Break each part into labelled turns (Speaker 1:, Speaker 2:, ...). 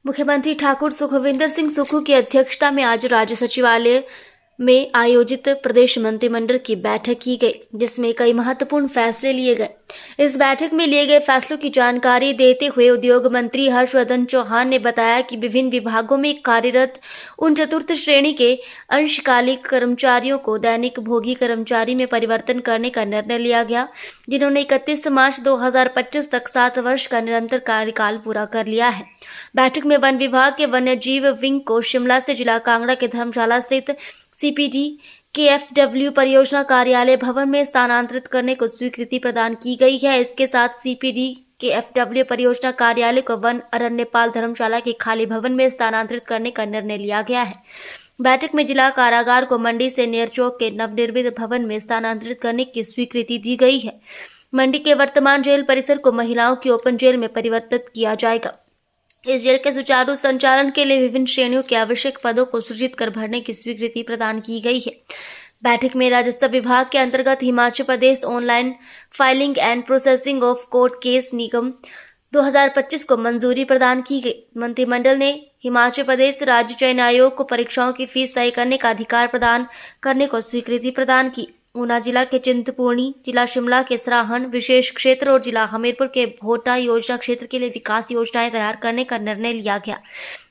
Speaker 1: मुख्यमंत्री ठाकुर सुखविंदर सिंह सुक्खू की अध्यक्षता में आज राज्य सचिवालय में आयोजित प्रदेश मंत्रिमंडल की बैठक की गई, जिसमें कई महत्वपूर्ण फैसले लिए गए। इस बैठक में लिए गए फैसलों की जानकारी देते हुए उद्योग मंत्री हर्षवर्धन चौहान ने बताया कि विभिन्न विभागों में कार्यरत उन चतुर्थ श्रेणी के अंशकालिक कर्मचारियों को दैनिक भोगी कर्मचारी में परिवर्तन करने का निर्णय लिया गया, जिन्होंने 31 मार्च 2025 तक 7 वर्ष का निरंतर कार्यकाल पूरा कर लिया है। बैठक में वन विभाग के वन्य जीव विंग को शिमला से जिला कांगड़ा के धर्मशाला स्थित CPD KFW परियोजना कार्यालय भवन में स्थानांतरित करने को स्वीकृति प्रदान की गई है। इसके साथ CPD KFW परियोजना कार्यालय को वन अरण्यपाल धर्मशाला के खाली भवन में स्थानांतरित करने का निर्णय लिया गया है। बैठक में जिला कारागार को मंडी से नेरचौक के नवनिर्मित भवन में स्थानांतरित करने की स्वीकृति दी गई है। मंडी के वर्तमान जेल परिसर को महिलाओं की ओपन जेल में परिवर्तित किया जाएगा। इस जेल के सुचारू संचालन के लिए विभिन्न श्रेणियों के आवश्यक पदों को सृजित कर भरने की स्वीकृति प्रदान की गई है। बैठक में राजस्व विभाग के अंतर्गत Himachal Pradesh online filing and processing of court case निगम 2025 को मंजूरी प्रदान की गई। मंत्रिमंडल ने हिमाचल प्रदेश राज्य चयन आयोग को परीक्षाओं की फीस तय करने का अधिकार प्रदान करने को स्वीकृति प्रदान की। ऊना जिला के चिंतपूर्णी, जिला शिमला के सराहन विशेष क्षेत्र और जिला हमीरपुर के भोटा योजना क्षेत्र के लिए विकास योजनाएं तैयार करने का निर्णय लिया गया।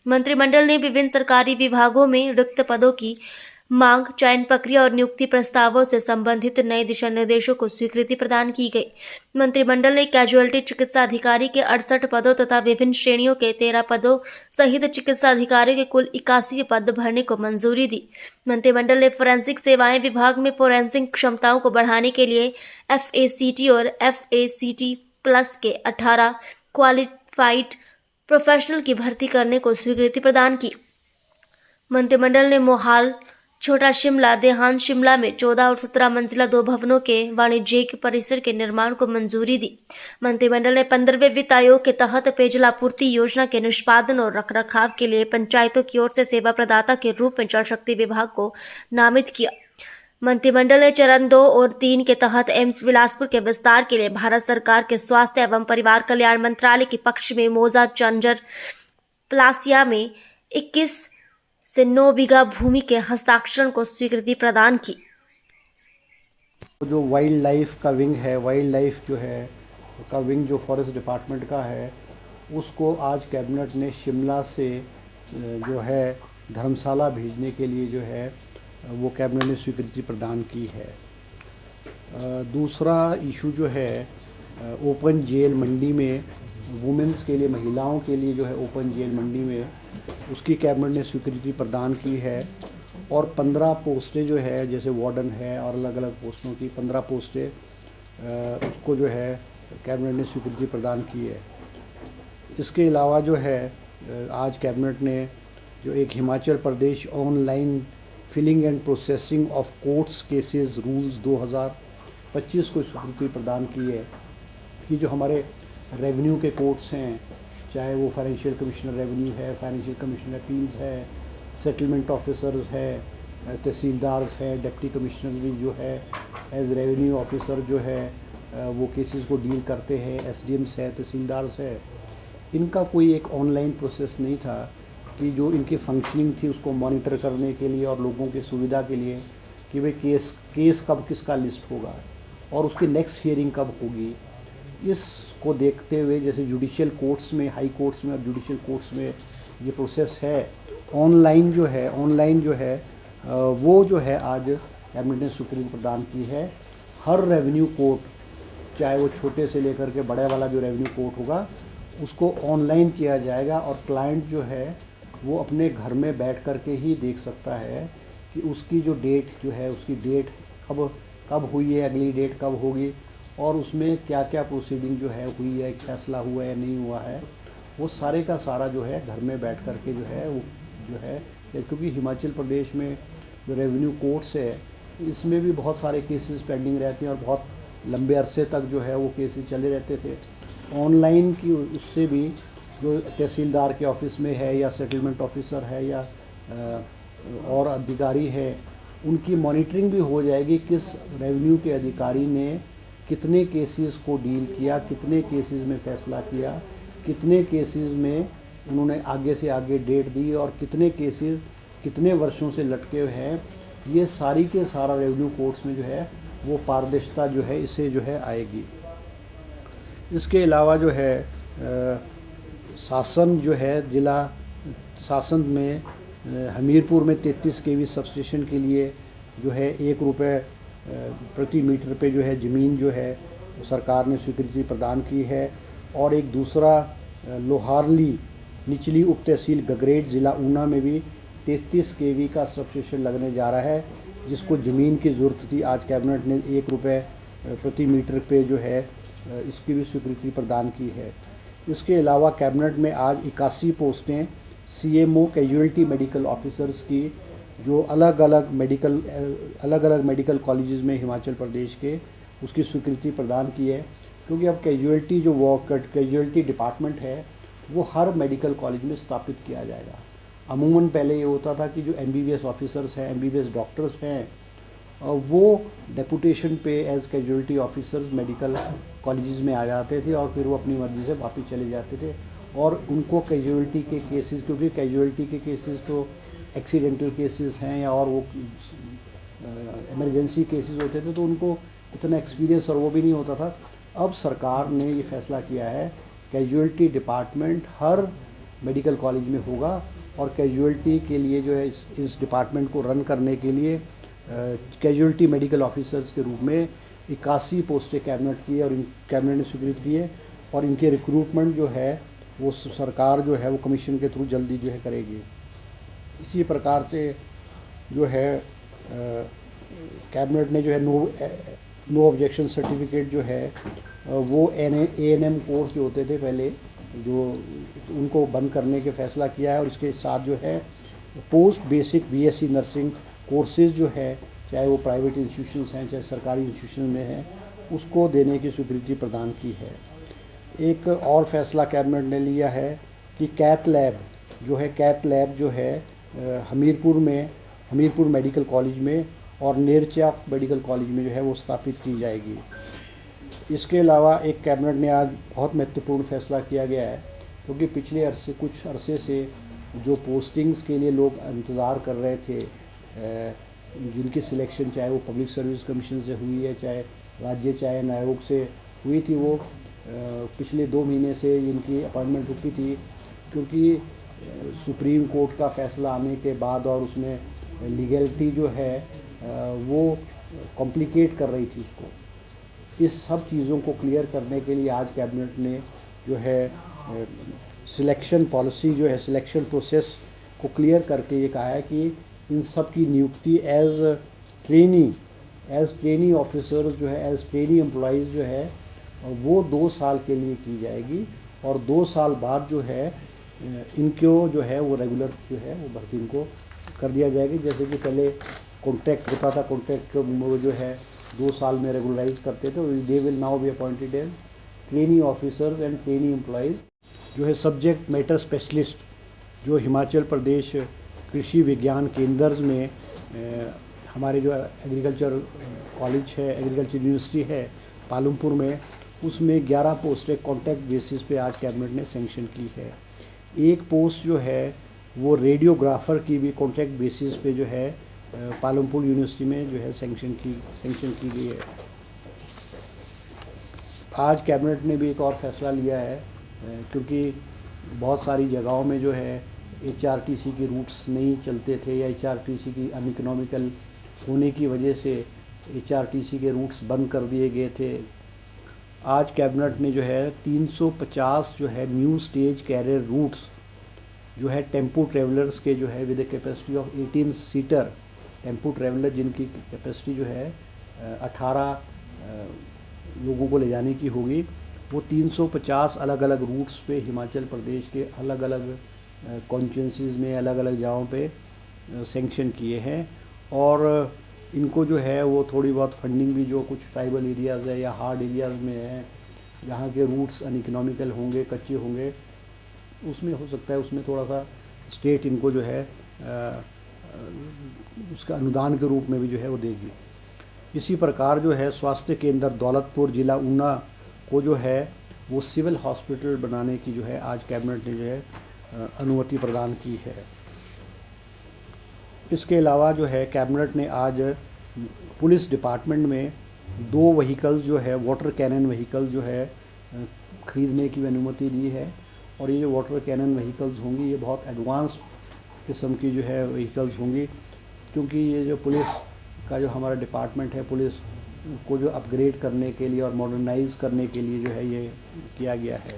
Speaker 1: मंत्रिमंडल ने विभिन्न सरकारी विभागों में रिक्त पदों की मांग, चयन प्रक्रिया और नियुक्ति प्रस्तावों से संबंधित नए दिशा निर्देशों को स्वीकृति प्रदान की गई। मंत्रिमंडल ने कैजुअल्टी चिकित्सा अधिकारी के 68 पदों तथा विभिन्न श्रेणियों के 13 पदों सहित चिकित्सा अधिकारियों के कुल 81 पद भरने को मंजूरी दी। मंत्रिमंडल ने फोरेंसिक सेवाएं विभाग में फोरेंसिक क्षमताओं को बढ़ाने के लिए FACT और FACT+ के 18 क्वालिफाइड प्रोफेशनल की भर्ती करने को स्वीकृति प्रदान की। मंत्रिमंडल ने मोहाल, छोटा शिमला, देहात शिमला में 14 और 17 मंजिला 2 भवनों के वाणिज्यिक परिसर के निर्माण को मंजूरी दी। मंत्रिमंडल ने 15वें वित्त आयोग के तहत पेयजल आपूर्ति योजना के निष्पादन और रखरखाव के लिए पंचायतों की ओर से सेवा प्रदाता के रूप में जल शक्ति विभाग को नामित किया। मंत्रिमंडल ने चरण 2 और 3 के तहत एम्स बिलासपुर के विस्तार के लिए भारत सरकार के स्वास्थ्य एवं परिवार कल्याण मंत्रालय के पक्ष में मौजा चंजर प्लासिया में 21 से 9 बीघा भूमि के हस्ताक्षरण को स्वीकृति प्रदान की।
Speaker 2: जो वाइल्ड लाइफ का विंग है, वाइल्ड लाइफ जो है का विंग जो फॉरेस्ट डिपार्टमेंट का है, उसको आज कैबिनेट ने शिमला से जो है धर्मशाला भेजने के लिए जो है वो कैबिनेट ने स्वीकृति प्रदान की है। दूसरा इशू जो है ओपन जेल मंडी में वुमेंस के लिए, महिलाओं के लिए जो है ओपन जेल मंडी में, उसकी कैबिनेट ने स्वीकृति प्रदान की है। और 15 पोस्टें जो है, जैसे वार्डन है और अलग अलग पोस्टों की 15 पोस्टें उसको जो है कैबिनेट ने स्वीकृति प्रदान की है। इसके अलावा जो है आज कैबिनेट ने जो एक Himachal Pradesh online filing and processing of courts cases rules 2025 को स्वीकृति प्रदान की है कि जो हमारे रेवेन्यू के कोर्ट्स हैं, चाहे वो फाइनेंशियल कमिश्नर रेवेन्यू है, फाइनेंशियल कमिश्नर अपील्स है, सेटलमेंट ऑफिसर्स है, तहसीलदार्स है, डिप्टी कमिश्नर भी जो है एज रेवेन्यू ऑफिसर जो है वो केसेस को डील करते हैं, SDMs है, तहसीलदार्स है। इनका कोई एक ऑनलाइन प्रोसेस नहीं था कि जो इनकी फंक्शनिंग थी उसको मॉनिटर करने के लिए और लोगों की सुविधा के लिए कि भाई केस कब किसका लिस्ट होगा और उसकी नेक्स्ट हियरिंग कब होगी। इसको देखते हुए जैसे जुडिशियल कोर्ट्स में, हाई कोर्ट्स में और जुडिशियल कोर्ट्स में ये प्रोसेस है ऑनलाइन जो है वो जो है आज कैबिनेट ने स्वीकृति प्रदान की है। हर रेवेन्यू कोर्ट, चाहे वो छोटे से लेकर के बड़े वाला जो रेवेन्यू कोर्ट होगा, उसको ऑनलाइन किया जाएगा और क्लाइंट जो है वो अपने घर में बैठ कर के ही देख सकता है कि उसकी जो डेट जो है, उसकी डेट कब हुई है, अगली डेट कब होगी और उसमें क्या क्या प्रोसीडिंग जो है हुई है, फैसला हुआ है नहीं हुआ है, वो सारे का सारा जो है घर में बैठ कर के जो है वो जो है, क्योंकि हिमाचल प्रदेश में जो रेवेन्यू कोर्ट्स है इसमें भी बहुत सारे केसेस पेंडिंग रहते हैं और बहुत लंबे अरसे तक जो है वो केसेस चले रहते थे। ऑनलाइन की उससे भी जो तहसीलदार के ऑफिस में है या सेटलमेंट ऑफिसर है या और अधिकारी है, उनकी मॉनिटरिंग भी हो जाएगी किस रेवेन्यू के अधिकारी ने कितने केसेस को डील किया, कितने केसेस में फ़ैसला किया, कितने केसेस में उन्होंने आगे से आगे डेट दी और कितने केसेस कितने वर्षों से लटके हुए हैं, ये सारी के सारा रेवेन्यू कोर्ट्स में जो है वो पारदर्शिता जो है इससे जो है आएगी। इसके अलावा जो है शासन जो है जिला शासन में हमीरपुर में 33 केवी सबस्टेशन के लिए जो है ₹1 प्रति मीटर पे जो है ज़मीन जो है सरकार ने स्वीकृति प्रदान की है। और एक दूसरा लोहारली निचली उप तहसील गगरेट ज़िला ऊना में भी 33 केवी का सबस्टेशन लगने जा रहा है, जिसको ज़मीन की ज़रूरत थी। आज कैबिनेट ने ₹1 प्रति मीटर पे जो है इसकी भी स्वीकृति प्रदान की है। इसके अलावा कैबिनेट में आज 81 पोस्टें CMO कैजुअल्टी मेडिकल ऑफिसर्स की जो अलग अलग मेडिकल कॉलेजेस में हिमाचल प्रदेश के उसकी स्वीकृति प्रदान की है, क्योंकि अब कैजुअल्टी जो कैजुअल्टी डिपार्टमेंट है वो हर मेडिकल कॉलेज में स्थापित किया जाएगा। अमूमन पहले ये होता था कि जो MBBS ऑफिसर्स हैं, MBBS डॉक्टर्स हैं, वो डेपुटेशन पे as casualty officers medical colleges में आ जाते थे और फिर वो अपनी मर्ज़ी से वापस चले जाते थे। और उनको कैजुअल्टी के केसेस, क्योंकि कैजुअल्टी के केसेस तो एक्सीडेंटल केसेस हैं या और वो इमरजेंसी केसेस होते थे, तो उनको इतना एक्सपीरियंस और वो भी नहीं होता था। अब सरकार ने ये फैसला किया है कैजुअल्टी डिपार्टमेंट हर मेडिकल कॉलेज में होगा और कैजुअल्टी के लिए जो है इस डिपार्टमेंट को रन करने के लिए कैजुअल्टी मेडिकल ऑफिसर्स के रूप में 81 पोस्टें कैबिनेट की है और कैबिनेट ने स्वीकृत की है। और इनके रिक्रूटमेंट जो है वो सरकार जो है वो कमीशन के थ्रू जल्दी जो है करेगी। इसी प्रकार से जो है कैबिनेट ने जो है नो ऑब्जेक्शन सर्टिफिकेट जो है वो ANM कोर्स जो होते थे पहले, जो उनको बंद करने के फैसला किया है। और इसके साथ जो है post basic BSc nursing courses जो है, चाहे वो प्राइवेट इंस्टीट्यूशंस हैं चाहे सरकारी इंस्टीट्यूशन में हैं, उसको देने की स्वीकृति प्रदान की है। एक और फैसला कैबिनेट ने लिया है कि कैथ लैब जो है हमीरपुर मेडिकल कॉलेज में और नेरचा मेडिकल कॉलेज में जो है वो स्थापित की जाएगी। इसके अलावा एक कैबिनेट ने आज बहुत महत्वपूर्ण फैसला किया गया है, क्योंकि पिछले कुछ अरसे से जो पोस्टिंग्स के लिए लोग इंतज़ार कर रहे थे, जिनकी सिलेक्शन चाहे वो पब्लिक सर्विस कमीशन से हुई है, चाहे राज्य चयन आयोग से हुई थी, वो पिछले 2 महीने से इनकी अपॉइंटमेंट रुकी थी, क्योंकि सुप्रीम कोर्ट का फैसला आने के बाद और उसमें लीगलिटी जो है वो कॉम्प्लिकेट कर रही थी उसको। इस सब चीज़ों को क्लियर करने के लिए आज कैबिनेट ने जो है सिलेक्शन पॉलिसी जो है सिलेक्शन प्रोसेस को क्लियर करके ये कहा है कि इन सब की नियुक्ति एज ट्रेनी ऑफिसर जो है, एज ट्रेनी एम्प्लॉइज़ जो है वो 2 साल के लिए की जाएगी और 2 साल बाद जो है इनको जो है वो रेगुलर जो है वो भर्ती इनको कर दिया जाएगी। जैसे कि पहले कॉन्ट्रैक्ट होता था, कॉन्ट्रैक्ट वो जो है 2 साल में रेगुलराइज करते थे। They will now be appointed as trainee officer and trainee employees जो है सब्जेक्ट मैटर स्पेशलिस्ट, जो हिमाचल प्रदेश कृषि विज्ञान केंद्र में हमारे जो एग्रीकल्चर कॉलेज है, एग्रीकल्चर यूनिवर्सिटी है पालमपुर में, उसमें 11 पोस्टें कॉन्ट्रैक्ट बेसिस पे आज कैबिनेट ने सैंक्शन की है। एक पोस्ट जो है वो रेडियोग्राफर की भी कॉन्ट्रैक्ट बेसिस पे जो है पालमपुर यूनिवर्सिटी में जो है सैंक्शन की गई है। आज कैबिनेट ने भी एक और फैसला लिया है, क्योंकि बहुत सारी जगहों में जो है HRTC के रूट्स नहीं चलते थे या HRTC की अनइकोनॉमिकल होने की वजह से HRTC के रूट्स बंद कर दिए गए थे। आज कैबिनेट ने जो है 350 जो है न्यू स्टेज कैरियर रूट्स जो है टेम्पो ट्रेवलर्स के जो है with a capacity of 18 seater tempo traveller, जिनकी कैपेसिटी जो है 18 लोगों को ले जाने की होगी, वो 350 अलग अलग रूट्स पे हिमाचल प्रदेश के अलग अलग कॉन्स्टिट्यूंसीज़ में अलग अलग जगहों पे सैंक्शन किए हैं। और इनको जो है वो थोड़ी बहुत फंडिंग भी जो कुछ ट्राइबल एरियाज़ है या हार्ड एरियाज़ में है, जहाँ के रूट्स अनइकोनॉमिकल होंगे, कच्चे होंगे, उसमें हो सकता है उसमें थोड़ा सा स्टेट इनको जो है उसका अनुदान के रूप में भी जो है वो देगी। इसी प्रकार जो है स्वास्थ्य केंद्र दौलतपुर जिला ऊना को जो है वो सिविल हॉस्पिटल बनाने की जो है आज कैबिनेट ने जो है अनुमति प्रदान की है। इसके अलावा जो है कैबिनेट ने आज पुलिस डिपार्टमेंट में 2 व्हीकल जो है वाटर कैनन व्हीकल जो है ख़रीदने की अनुमति दी है। और ये जो वाटर कैनन व्हीकल्स होंगी ये बहुत एडवांस किस्म की जो है व्हीकल्स होंगी, क्योंकि ये जो पुलिस का जो हमारा डिपार्टमेंट है, पुलिस को जो अपग्रेड करने के लिए और मॉडर्नाइज करने के लिए जो है ये किया गया है।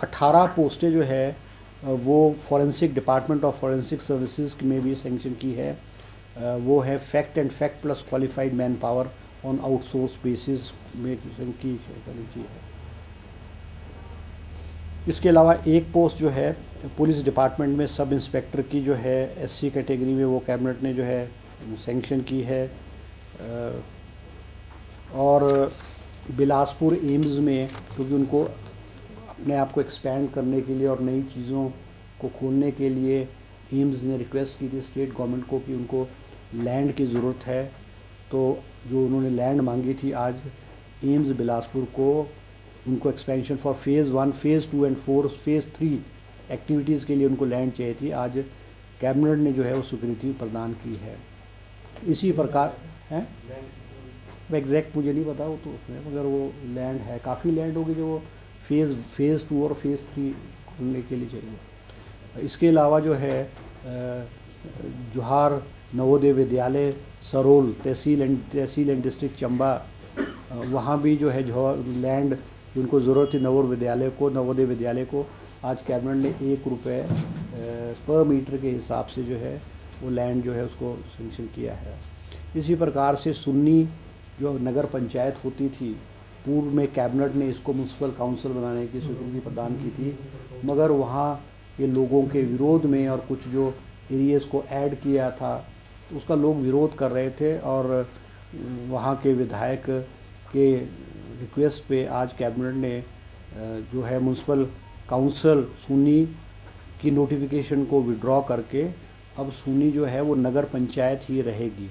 Speaker 2: 18 पोस्टें जो है वो forensic department of forensic services में भी सेंक्शन की है। वो है fact and fact plus qualified man power on outsource basis में की है। इसके अलावा एक पोस्ट जो है पुलिस डिपार्टमेंट में सब इंस्पेक्टर की जो है SC कैटेगरी में वो कैबिनेट ने जो है सेंक्शन की है। और बिलासपुर एम्स में क्योंकि उनको अपने आप को एक्सपैंड करने के लिए और नई चीज़ों को खोलने के लिए एम्स ने रिक्वेस्ट की थी स्टेट गवर्नमेंट को कि उनको लैंड की ज़रूरत है। तो जो उन्होंने लैंड मांगी थी, आज एम्स बिलासपुर को उनको expansion for phase 1, phase 2 and phase 3 activities के लिए उनको लैंड चाहिए थी। आज कैबिनेट ने जो है वो स्वीकृति प्रदान की है। इसी प्रकार है, एग्जैक्ट मुझे नहीं पता वो तो उसमें, मगर वो लैंड है, काफ़ी लैंड होगी जो फेज़ 2 और फेज़ 3 खुलने के लिए चाहिए। इसके अलावा जो है जोहार नवोदय विद्यालय सरोल तहसील एंड डिस्ट्रिक्ट चंबा, वहाँ भी जो है लैंड जिनको ज़रूरत थी नवोदय विद्यालय को आज कैबिनेट ने ₹1 पर मीटर के हिसाब से जो है वो लैंड जो है उसको सेंक्शन किया है। इसी प्रकार से सुन्नी जो नगर पंचायत होती थी, पूर्व में कैबिनेट ने इसको म्यूनसिपल काउंसिल बनाने की स्वीकृति प्रदान की थी, मगर वहाँ के लोगों के विरोध में और कुछ जो एरियाज़ को ऐड किया था तो उसका लोग विरोध कर रहे थे। और वहाँ के विधायक के रिक्वेस्ट पे आज कैबिनेट ने जो है म्यूनसिपल काउंसिल सुन्नी की नोटिफिकेशन को विड्रॉ करके अब सुन्नी जो है वो नगर पंचायत ही रहेगी।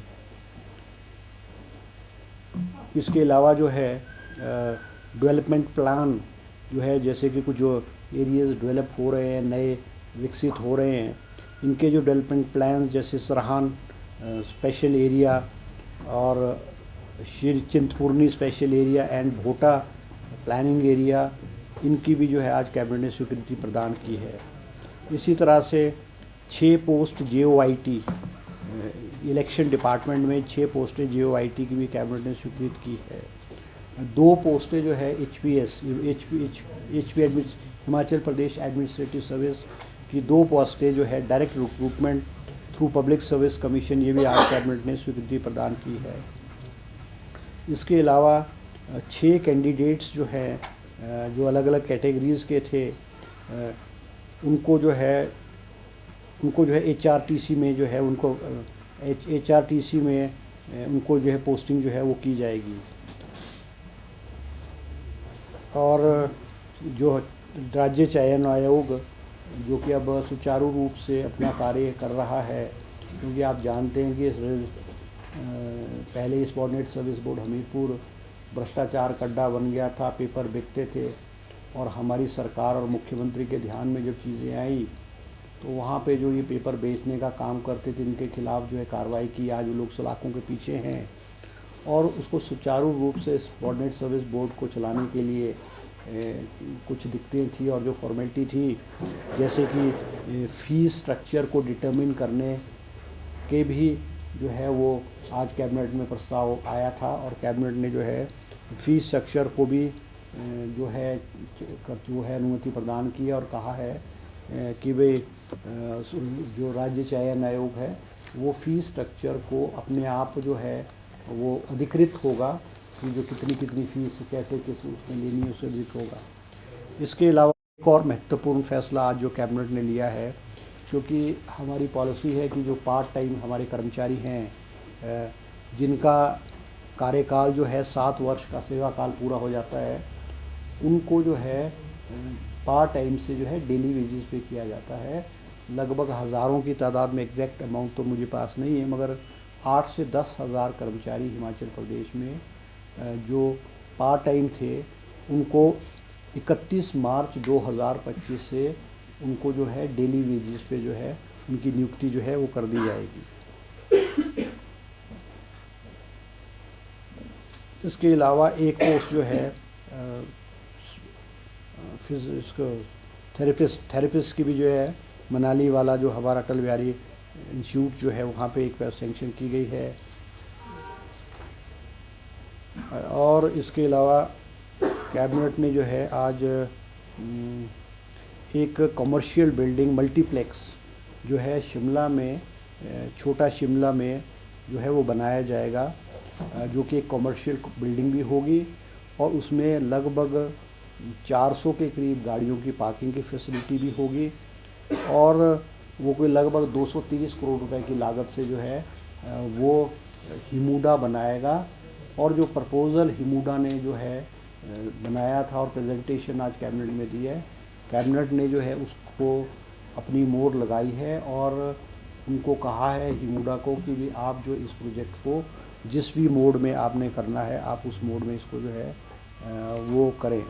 Speaker 2: इसके अलावा जो है डेवलपमेंट प्लान जो है, जैसे कि कुछ जो एरियाज़ डेवलप हो रहे हैं, नए विकसित हो रहे हैं, इनके जो डेवलपमेंट प्लान जैसे सरहान स्पेशल एरिया और Shri Chintpurni special area and Bhota planning area, इनकी भी जो है आज कैबिनेट ने स्वीकृति प्रदान की है। इसी तरह से 6 पोस्ट JOIT इलेक्शन डिपार्टमेंट में 6 पोस्टें JOIT की भी कैबिनेट ने स्वीकृत की है। 2 पोस्टें जो है HPS Himachal Pradesh administrative service की 2 पोस्टें जो है direct recruitment through public service commission, ये भी आज कैबिनेट ने स्वीकृति प्रदान की है। इसके अलावा 6 कैंडिडेट्स जो हैं जो अलग अलग कैटेगरीज़ के थे, उनको जो है HRTC में जो है उनको HRTC में उनको जो है पोस्टिंग जो है वो की जाएगी। और जो राज्य चयन आयोग जो कि अब सुचारू रूप से अपना कार्य कर रहा है, क्योंकि आप जानते हैं कि पहले सबॉर्डिनेट सर्विस बोर्ड हमीरपुर भ्रष्टाचार का अड्डा बन गया था, पेपर बिकते थे। और हमारी सरकार और मुख्यमंत्री के ध्यान में जब चीज़ें आई तो वहाँ पे जो ये पेपर बेचने का काम करते थे इनके खिलाफ़ जो है कार्रवाई की। आज वो लोग सलाखों के पीछे हैं और उसको सुचारू रूप से सबॉर्डिनेट सर्विस बोर्ड को चलाने के लिए कुछ दिक्कतें थी और जो फॉर्मेलिटी थी, जैसे कि फ़ीस स्ट्रक्चर को डिटरमिन करने के भी जो है वो आज कैबिनेट में प्रस्ताव आया था। और कैबिनेट ने जो है फ़ीस स्ट्रक्चर को भी जो है अनुमति प्रदान की और कहा है कि वे जो राज्य चयन आयोग है वो फ़ीस स्ट्रक्चर को अपने आप जो है वो अधिकृत होगा कि जो कितनी फ़ीस कैसे किस उसमें लेनी है उससे अधिक होगा। इसके अलावा एक और महत्वपूर्ण फैसला आज जो कैबिनेट ने लिया है, क्योंकि हमारी पॉलिसी है कि जो पार्ट टाइम हमारे कर्मचारी हैं जिनका कार्यकाल जो है 7 वर्ष का सेवा काल पूरा हो जाता है, उनको जो है पार्ट टाइम से जो है डेली वेजेस पे किया जाता है। लगभग हज़ारों की तादाद में, एग्जैक्ट अमाउंट तो मुझे पास नहीं है, मगर 8 से 10 हज़ार कर्मचारी हिमाचल प्रदेश में जो पार्ट टाइम थे उनको 31 मार्च 2025 से उनको जो है डेली वेजेस पे जो है उनकी नियुक्ति जो है वो कर दी जाएगी। इसके अलावा एक पोस्ट जो है फिर इसको थेरेपिस्ट की भी जो है मनाली वाला जो हमारा अटल बिहारी इंस्टीट्यूट जो है वहाँ पे एक सैंक्शन की गई है। और इसके अलावा कैबिनेट ने जो है आज एक कमर्शियल बिल्डिंग मल्टीप्लेक्स जो है शिमला में, छोटा शिमला में जो है वो बनाया जाएगा, जो कि एक कमर्शियल बिल्डिंग भी होगी और उसमें लगभग 400 के करीब गाड़ियों की पार्किंग की फैसिलिटी भी होगी और वो कोई लगभग 230 करोड़ रुपए की लागत से जो है वो हिमुडा बनाएगा। और जो प्रपोज़ल हिमुडा ने जो है बनाया था और प्रेजेंटेशन आज कैबिनेट में दी है, कैबिनेट ने जो है उसको अपनी मोहर लगाई है और उनको कहा है हिमुडा को कि भी आप जो इस प्रोजेक्ट को जिस भी मोड में आपने करना है आप उस मोड में इसको जो है वो करें।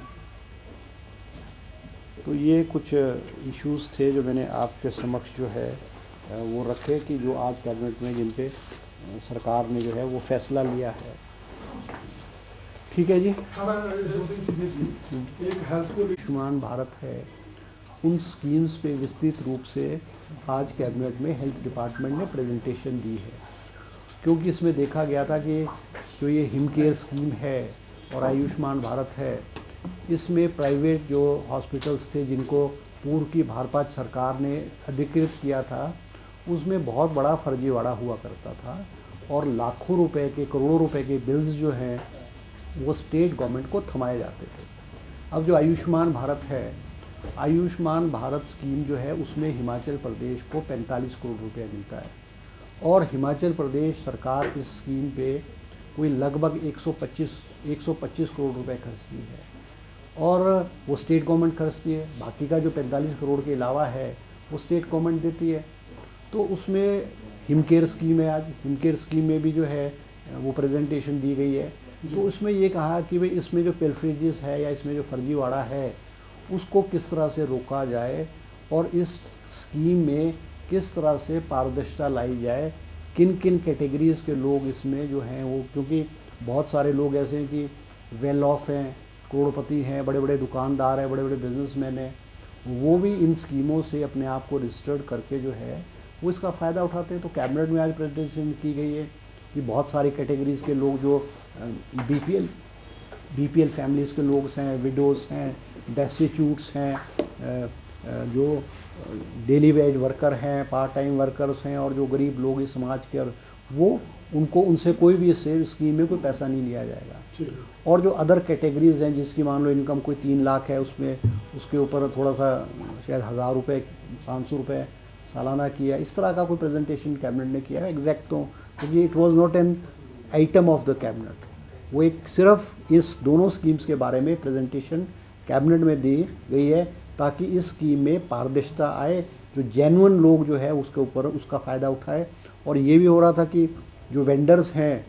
Speaker 2: तो ये कुछ इश्यूज़ थे जो मैंने आपके समक्ष जो है वो रखे कि जो आज कैबिनेट में जिन पे सरकार ने जो है वो फैसला लिया है। ठीक है जी।
Speaker 3: एक हेल्थ को
Speaker 2: आयुष्मान भारत है, उन स्कीम्स पे विस्तृत रूप से आज कैबिनेट में हेल्थ डिपार्टमेंट ने प्रेजेंटेशन दी है, क्योंकि इसमें देखा गया था कि जो ये हिम केयर स्कीम है और आयुष्मान भारत है, इसमें प्राइवेट जो हॉस्पिटल्स थे जिनको पूर्व की भाजपा सरकार ने अधिकृत किया था, उसमें बहुत बड़ा फर्जीवाड़ा हुआ करता था और लाखों रुपए के, करोड़ों रुपए के बिल्स जो हैं वो स्टेट गवर्नमेंट को थमाए जाते थे। अब जो आयुष्मान भारत है, आयुष्मान भारत स्कीम जो है उसमें हिमाचल प्रदेश को 45 करोड़ रुपया मिलता है और हिमाचल प्रदेश सरकार इस स्कीम पे कोई लगभग 125 करोड़ रुपए खर्चती है और वो स्टेट गवर्नमेंट खर्चती है। बाकी का जो 45 करोड़ के अलावा है वो स्टेट गवर्नमेंट देती है। तो उसमें हिम केयर स्कीम है, आज हिम केयर स्कीम में भी जो है वो प्रेजेंटेशन दी गई है। तो उसमें ये कहा कि भाई इसमें जो पेल्फ्रेजेस है या इसमें जो फर्जीवाड़ा है उसको किस तरह से रोका जाए और इस स्कीम में किस तरह से पारदर्शिता लाई जाए, किन किन कैटेगरीज़ के लोग इसमें जो हैं वो, क्योंकि बहुत सारे लोग ऐसे हैं कि वेल ऑफ हैं, करोड़पति हैं, बड़े बड़े दुकानदार हैं, बड़े बड़े बिजनेसमैन हैं, वो भी इन स्कीमों से अपने आप को रजिस्टर्ड करके जो है वो इसका फ़ायदा उठाते हैं। तो कैबिनेट में आज प्रेजेंटेशन की गई है कि बहुत सारी कैटेगरीज़ के लोग जो बीपीएल फैमिलीज़ के लोग हैं, विडोज़ हैं, डेस्टिट्यूट्स हैं, जो डेली वेज वर्कर हैं, पार्ट टाइम वर्कर्स हैं और जो गरीब लोग इस समाज के, वो उनको उनसे कोई भी इससे स्कीम में कोई पैसा नहीं लिया जाएगा। और जो अदर कैटेगरीज़ हैं जिसकी मान लो इनकम कोई 3 लाख है, उसमें उसके ऊपर थोड़ा सा शायद 1000 रुपये 500 रुपये सालाना किया, इस तरह का कोई प्रेजेंटेशन कैबिनेट ने किया है एग्जैक्ट। तो क्योंकि it was not an item of the cabinet, वो एक सिर्फ इस दोनों स्कीम्स के बारे में प्रेजेंटेशन कैबिनेट में दी गई है ताकि इस स्कीम में पारदर्शिता आए, जो जेन्युइन लोग जो है उसके ऊपर उसका फ़ायदा उठाए। और ये भी हो रहा था कि जो वेंडर्स हैं,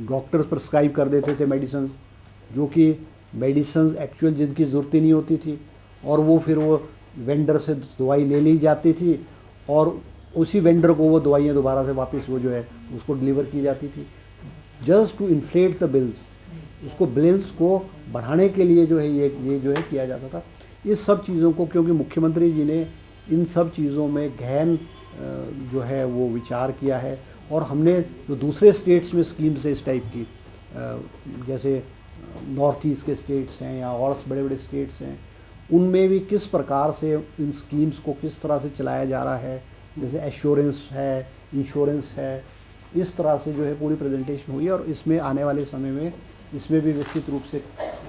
Speaker 2: डॉक्टर्स प्रिस्क्राइब कर देते थे मेडिसिन, जो कि मेडिसिन एक्चुअल जिनकी ज़रूरत ही नहीं होती थी, और वो फिर वो वेंडर से दवाई ले ली जाती थी और उसी वेंडर को वो दवाइयाँ दोबारा से वापस वो जो है उसको डिलीवर की जाती थी, just to inflate the bills, उसको बिल्स को बढ़ाने के लिए जो है ये जो है किया जाता था। इस सब चीज़ों को, क्योंकि मुख्यमंत्री जी ने इन सब चीज़ों में गहन जो है वो विचार किया है और हमने जो दूसरे स्टेट्स में स्कीम्स है इस टाइप की, जैसे नॉर्थ ईस्ट के स्टेट्स हैं या और बड़े बड़े स्टेट्स हैं, उनमें भी किस प्रकार से इन स्कीम्स को किस तरह से चलाया जा रहा है, जैसे एश्योरेंस है, इंश्योरेंस है, इस तरह से जो है पूरी प्रेजेंटेशन हुई है। और इसमें आने वाले समय में इसमें भी विस्तृत रूप से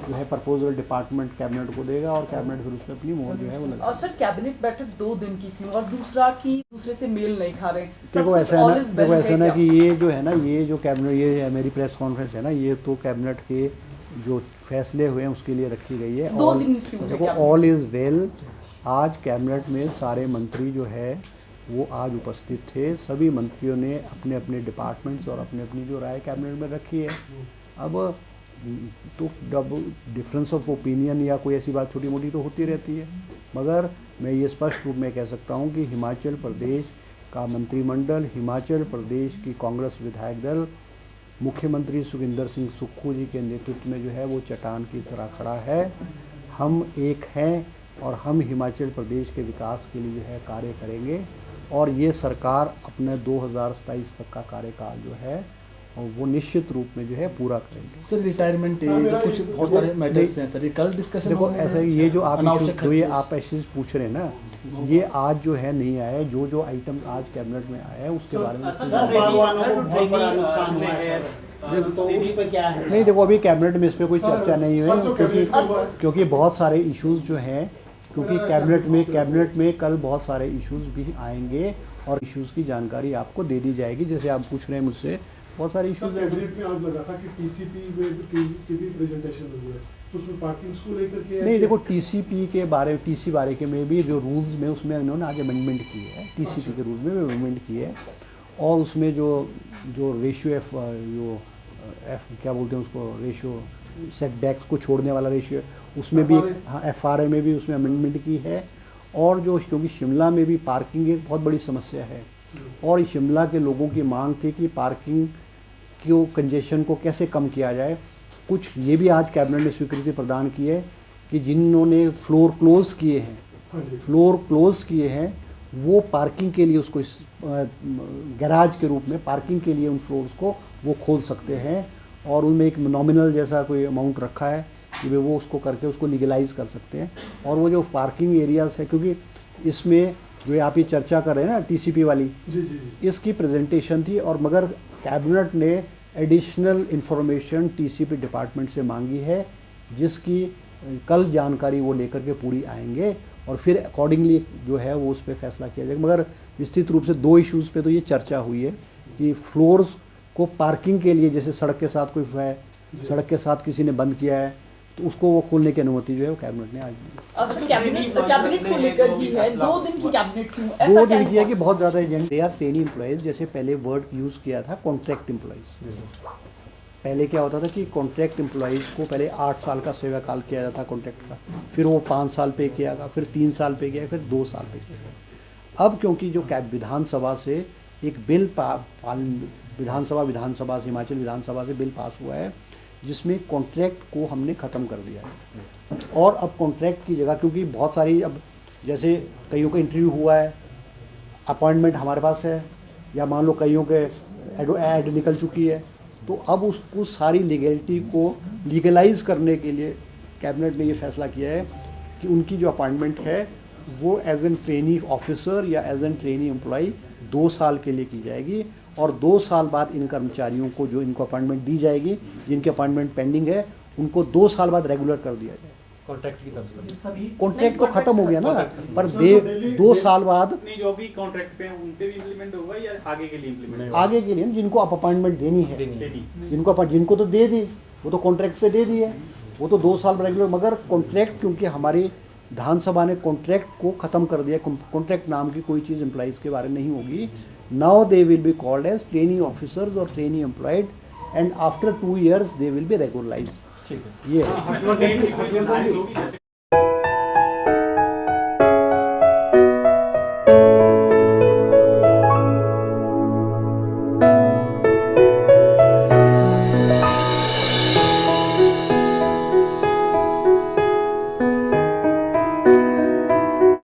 Speaker 2: जो है प्रपोजल डिपार्टमेंट कैबिनेट को देगा और कैबिनेट फिर उसमें अपनी मोहर जो है वो लगाएगा।
Speaker 4: और सर कैबिनेट बैठक 2 दिन की थी और दूसरा कि दूसरे से मेल नहीं खा रहे।
Speaker 2: देखो ऐसा है ना कि ये जो है ना, ये जो कैबिनेट, ये मेरी प्रेस कॉन्फ्रेंस है ना, ये तो कैबिनेट के जो फैसले हुए हैं उसके लिए रखी गई है।
Speaker 4: 2 दिन क्यों?
Speaker 2: देखो ऑल इज़ वेल, आज कैबिनेट में सारे मंत्री जो है वो आज उपस्थित थे, सभी मंत्रियों ने अपने अपने डिपार्टमेंट्स और अपनी अपनी जो राय कैबिनेट में रखी है। अब तो डिफरेंस ऑफ ओपिनियन या कोई ऐसी बात छोटी मोटी तो होती रहती है, मगर मैं ये स्पष्ट रूप में कह सकता हूँ कि हिमाचल प्रदेश का मंत्रिमंडल, हिमाचल प्रदेश की कांग्रेस विधायक दल, मुख्यमंत्री सुखविंदर सिंह सुक्खू जी के नेतृत्व में जो है वो चट्टान की तरह खड़ा है। हम एक हैं और हम हिमाचल प्रदेश के विकास के लिए जो है कार्य करेंगे और ये सरकार अपने 2027 तक का कार्यकाल जो है और वो निश्चित रूप में जो है पूरा करेंगे।
Speaker 3: सर रिटायरमेंट एज कुछ बहुत सारे मैटर्स हैं सर, ये कल डिस्कशन
Speaker 2: देखो ऐसा ये जो आप
Speaker 3: अनावश्यक
Speaker 2: जो ये
Speaker 3: खर्चे।
Speaker 2: आप ऐसे पूछ रहे हैं ना, ये आज जो है नहीं आया है, जो आइटम आज कैबिनेट में आया है उसके बारे में नहीं। देखो अभी कैबिनेट में इस पर कोई चर्चा नहीं हुई क्योंकि बहुत सारे इश्यूज जो हैं, क्योंकि कैबिनेट में कल बहुत सारे इश्यूज भी आएंगे और इश्यूज की जानकारी आपको दे दी जाएगी। जैसे आप पूछ रहे हैं मुझसे, बहुत सारे इश्यूज हैं।
Speaker 5: कैबिनेट में आज लगा था कि टीसीपी में की भी प्रेजेंटेशन हुई है, तो उसमें पार्किंग को लेकर के
Speaker 2: नहीं देखो टीसीपी के बारे में भी जो रूल्स में उसमें उन्होंने आज अमेंडमेंट की है, टीसीपी के रूल में अमेंडमेंट की है और उसमें जो रेशियो एफ क्या बोलते हैं उसको, रेशियो सेटबैक्स को छोड़ने वाला रेशियो, उसमें भी FRA में भी उसमें अमेंडमेंट की है। और जो क्योंकि शिमला में भी पार्किंग एक बहुत बड़ी समस्या है और शिमला के लोगों की मांग थी कि पार्किंग को कंजेशन को कैसे कम किया जाए। कुछ ये भी आज कैबिनेट ने स्वीकृति प्रदान की है कि जिन्होंने फ्लोर क्लोज किए हैं वो पार्किंग के लिए उसको गैराज के रूप में पार्किंग के लिए उन फ्लोर्स को वो खोल सकते हैं और उनमें एक नॉमिनल जैसा कोई अमाउंट रखा है कि वे वो उसको करके उसको लीगलाइज कर सकते हैं। और वो जो पार्किंग एरियाज है, क्योंकि इसमें जो आप ये चर्चा कर रहे हैं ना टीसीपी वाली, इसकी प्रेजेंटेशन थी और मगर कैबिनेट ने एडिशनल इंफॉर्मेशन टीसीपी डिपार्टमेंट से मांगी है, जिसकी कल जानकारी वो लेकर के पूरी आएंगे और फिर अकॉर्डिंगली जो है वो उस पर फैसला किया जाएगा। मगर विस्तृत रूप से 2 इश्यूज़ पे तो ये चर्चा हुई है कि फ्लोर्स को पार्किंग के लिए, जैसे सड़क के साथ कोई है, सड़क के साथ किसी ने बंद किया है तो उसको वो खोलने की अनुमति जो है वो कैबिनेट ने आज दी।
Speaker 4: कैबिनेट को लेकर ही है, 2 दिन की कैबिनेट क्यों?
Speaker 2: 2 दिन की है कि बहुत ज़्यादा agent they are trainee employees. जैसे पहले वर्ड यूज़ किया था कॉन्ट्रैक्ट एम्प्लॉयज़। पहले क्या होता था कि कॉन्ट्रैक्ट एम्प्लॉयज़ को पहले 8 साल का सेवा काल किया जाता कॉन्ट्रैक्ट का, फिर वो 5 साल पे किया गया, फिर 3 साल पे किया, फिर 2 साल पे किया गया। अब क्योंकि जो विधानसभा से एक बिल विधानसभा से हिमाचल विधानसभा से बिल पास हुआ है जिसमें कॉन्ट्रैक्ट को हमने ख़त्म कर दिया है और अब कॉन्ट्रैक्ट की जगह, क्योंकि बहुत सारी अब जैसे कईयों का इंटरव्यू हुआ है, अपॉइंटमेंट हमारे पास है, या मान लो कईयों के ऐड निकल चुकी है, तो अब उसको सारी लीगलिटी को लीगलाइज करने के लिए कैबिनेट ने ये फैसला किया है कि उनकी जो अपॉइंटमेंट है वो एज एन ट्रेनी ऑफिसर या एज एन ट्रेनी एम्प्लॉय 2 साल के लिए की जाएगी और 2 साल बाद इन कर्मचारियों को जो इनको अपॉइंटमेंट दी जाएगी, जिनकी अपॉइंटमेंट पेंडिंग है, उनको 2 साल बाद रेगुलर कर दिया जाए।
Speaker 3: कॉन्ट्रैक्ट की तरफ से
Speaker 2: कॉन्ट्रैक्ट तो खत्म हो गया ना, पर 2 साल बाद
Speaker 6: नहीं, जो भी कॉन्ट्रैक्ट पे हैं उनपे भी इम्प्लीमेंट होगा या आगे के लिए इम्प्लीमेंट?
Speaker 2: आगे के लिए जिनको आप अपॉइंटमेंट देनी है, जिनको तो दे दी, वो तो कॉन्ट्रैक्ट पे दे दी है, वो तो 2 साल रेगुलर। मगर कॉन्ट्रैक्ट, क्योंकि हमारी विधानसभा ने कॉन्ट्रैक्ट को ख़त्म कर दिया, कॉन्ट्रैक्ट नाम की कोई चीज़ एम्प्लॉइज़ के बारे में नहीं होगी। Now they will be called as trainee officers और trainee employed and after 2 years they will be regularised.
Speaker 3: ठीक है।
Speaker 2: ये है।